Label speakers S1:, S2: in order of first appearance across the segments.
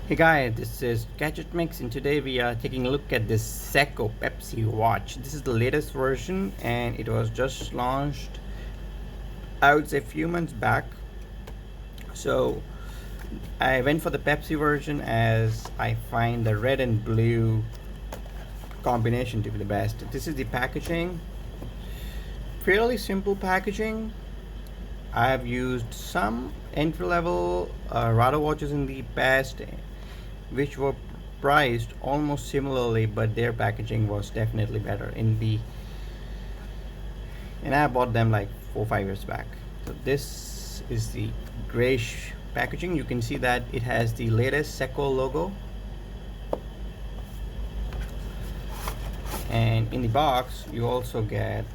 S1: Hey guys, this is GADGETMIX and today we are taking a look at this Seiko Pepsi watch. This is the latest version and it was just launched, I would say, a few months back. So I went for the Pepsi version as I find the red and blue combination to be the best. This is the packaging. Fairly simple packaging. I have used some entry-level Rado watches in the past which were priced almost similarly, but their packaging was definitely better and I bought them like 4 or 5 years back. So this is the grayish packaging. You can see that it has the latest Seiko logo, and in the box you also get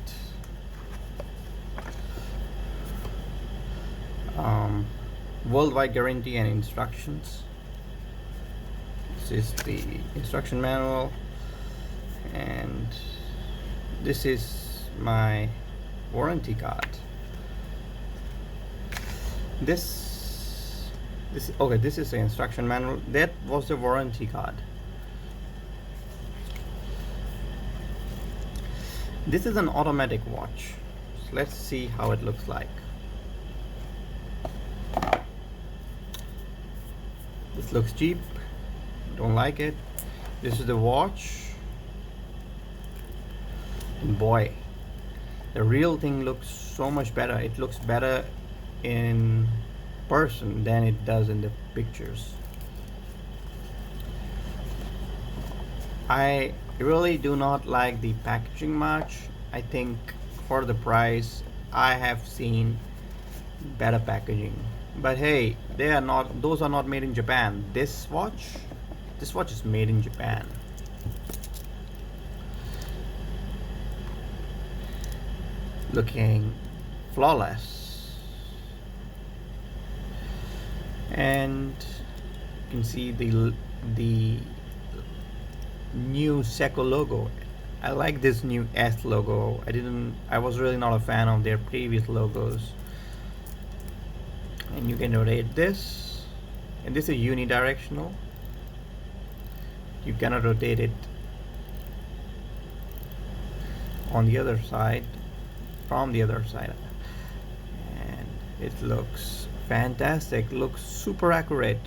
S1: worldwide guarantee and instructions. This is the instruction manual, and this is my warranty card. This okay, this is the instruction manual. That was the warranty card. This is an automatic watch. So let's see how it looks like. This looks cheap, don't like it. This is the watch, and boy, the real thing looks so much better. It looks better in person than it does in the pictures. I really do not like the packaging much. I think for the price I have seen better packaging, but hey, those are not made in Japan. This watch is made in Japan. Looking flawless, and you can see the new Seiko logo. I like this new S logo. I was really not a fan of their previous logos. And you can rotate this, and this is unidirectional. You cannot rotate it on the other side, from the other side, and it looks fantastic. Looks super accurate.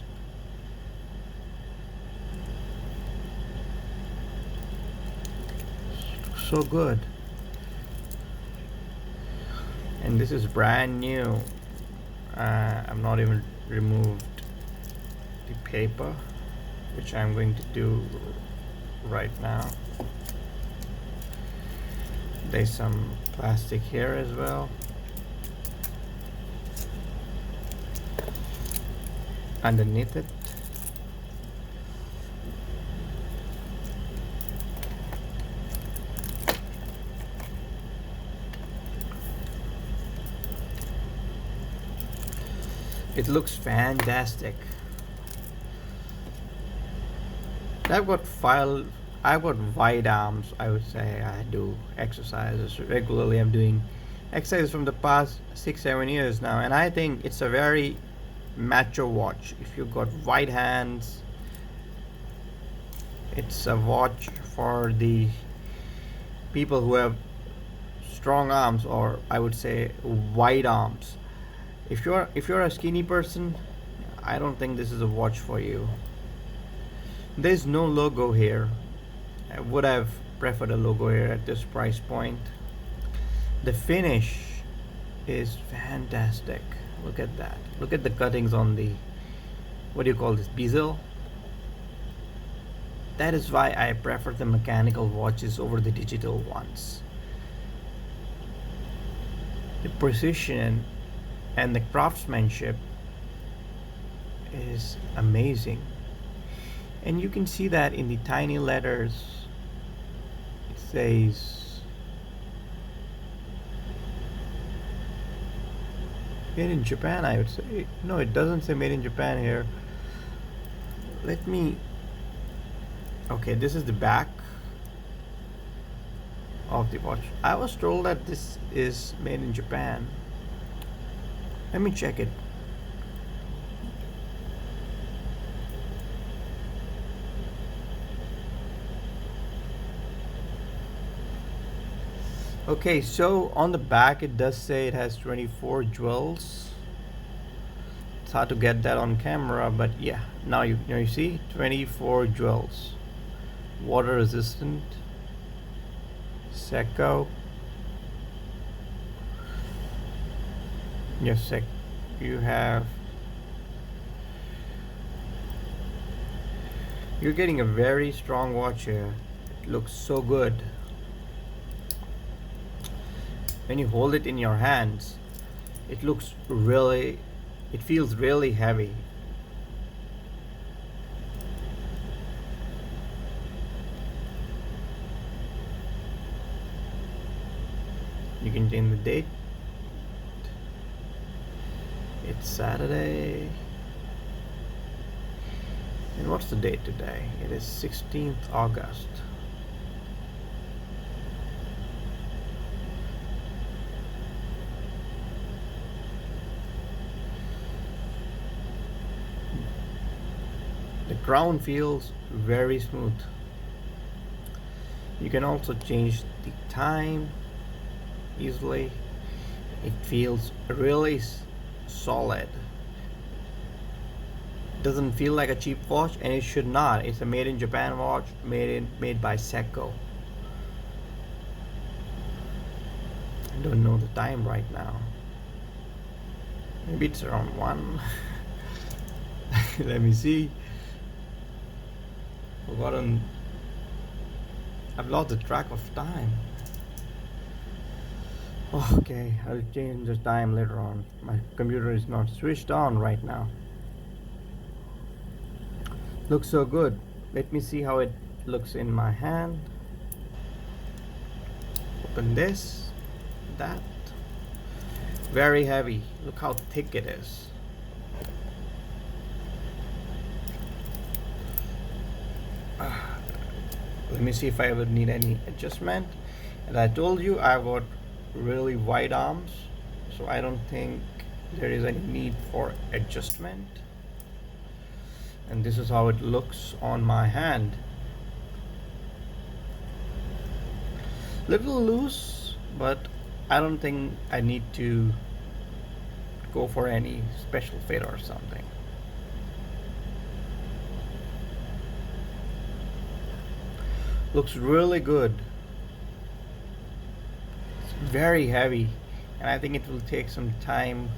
S1: So good. And this is brand new. I'm not even removed the paper, which I'm going to do right now. There's some plastic here as well. Underneath it. It looks fantastic. I've got wide arms. I would say I do exercises regularly. I'm doing exercises from the past 6-7 years now, and I think it's a very macho watch. If you've got wide hands, it's a watch for the people who have strong arms, or I would say wide arms. If you're a skinny person, I don't think this is a watch for you. There's no logo here. I would have preferred a logo here at this price point. The finish is fantastic. Look at that. Look at the cuttings on the, what do you call this, bezel? That is why I prefer the mechanical watches over the digital ones. The precision and the craftsmanship is amazing, and you can see that in the tiny letters. It says made in Japan, I would say. No, it doesn't say made in Japan here. Okay, this is the back of the watch. I was told that this is made in Japan. Let me check it. Okay, so on the back it does say it has 24 jewels. It's hard to get that on camera, but yeah, now you see 24 jewels. Water resistant. Seiko. Yes, you have. You're getting a very strong watch here. It looks so good. When you hold it in your hands, it looks really, it feels really heavy. You can change the date. It's Saturday. And what's the date today? It is 16th August. The crown feels very smooth. You can also change the time easily. It feels really solid. Doesn't feel like a cheap watch, and it should not. It's a made in Japan watch, made by Seiko. I don't know the time right now. Maybe it's around 1. Let me see. I've lost the track of time. Okay, I'll change the time later on. My computer is not switched on right now. Looks so good. Let me see how it looks in my hand. Open this, that. Very heavy. Look how thick it is. Let me see if I would need any adjustment. As I told you, I've got really wide arms, so I don't think there is any need for adjustment. And this is how it looks on my hand. Little loose, but I don't think I need to go for any special fit or something. Looks really good. It's very heavy, and I think it will take some time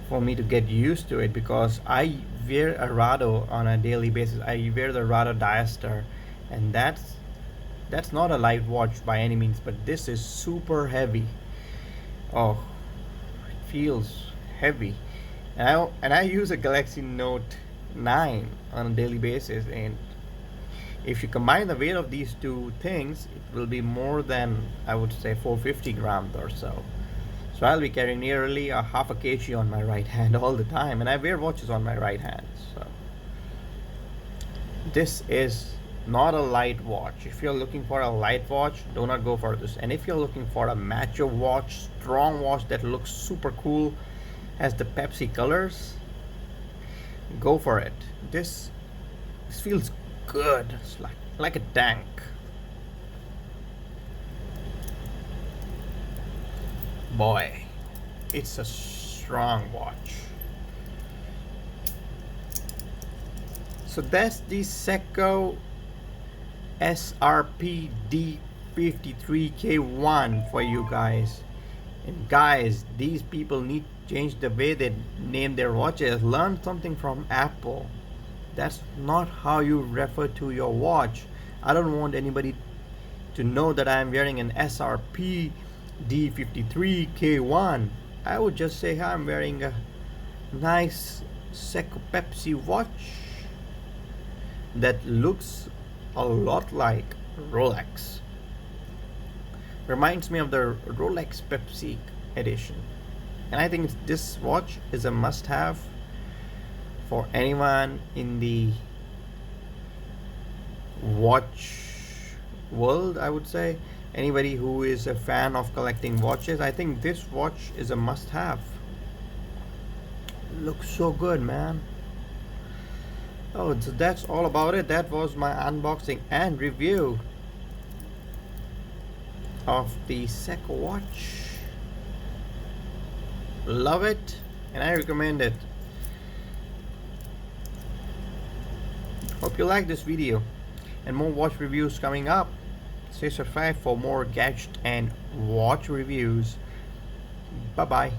S1: for me to get used to it, because I wear a Rado on a daily basis. I wear the Rado Diastar, and that's not a light watch by any means, but this is super heavy. Oh, it feels heavy. And I use a Galaxy Note 9 on a daily basis, and if you combine the weight of these two things, it will be more than, I would say, 450 grams or so. So I'll be carrying nearly a half a kg on my right hand all the time, and I wear watches on my right hand. So this is not a light watch. If you're looking for a light watch, do not go for this. And if you're looking for a macho watch, strong watch that looks super cool, has the Pepsi colors, go for it. This feels good. It's like a tank. Boy, it's a strong watch. So that's the Seiko SRPD53K1 for you guys. And guys, these people need to change the way they name their watches. Learn something from Apple. That's not how you refer to your watch. I don't want anybody to know that I'm wearing an SRPD53K1. I would just say I'm wearing a nice Seiko Pepsi watch that looks a lot like Rolex. Reminds me of the Rolex Pepsi edition. And I think this watch is a must-have for anyone in the watch world, I would say. Anybody who is a fan of collecting watches, I think this watch is a must-have. Looks so good, man. Oh, so that's all about it. That was my unboxing and review. of the Seiko watch. Love it, and I recommend it. Hope you like this video, and more watch reviews coming up. Stay subscribed for more gadget and watch reviews. Bye bye.